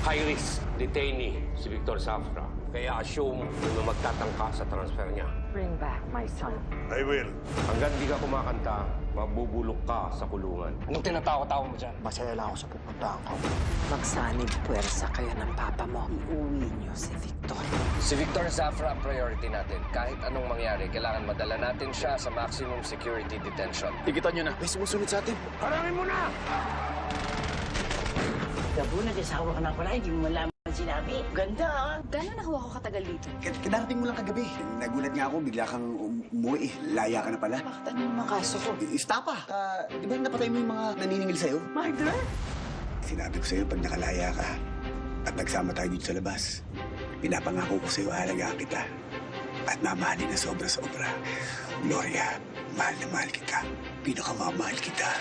High-risk detainee si Victor Zafra. Kaya assume na magtatangka sa transfer niya. Bring back my son. I will. Hanggang di ka kumakanta, mabubulok ka sa kulungan. Anong tinatawa-tawa mo dyan? Masaya lang ako sa pupuntahan ko. Magsanib puwersa kayo ng papa mo. Iuwi niyo si Victor. Si Victor Zafra ang priority natin. Kahit anong mangyari, kailangan madala natin siya sa maximum security detention. Tigitan nyo na. May sumusunod sa atin. Harangin mo na! Gabo, nag-asawa ka na pala, hindi mo malaman sinabi. Ganda, ah. Gano'n na ho ako katagal dito? Kadarating mo lang kagabi. Nagulat nga ako, bigla kang umuwi. Laya ka na pala. Bakit ano naman kaso ko? Istapa. Di ba napatay mo yung mga naniningil sa'yo? Murder? Sinabi ko sa'yo, pag nakalaya ka at nagsama tayo dito sa labas, pinapangako ko sa'yo, halagaan kita. At mamahalin na sobra-sobra. Gloria, mahal na mahal kita. Pinakamamahal kita.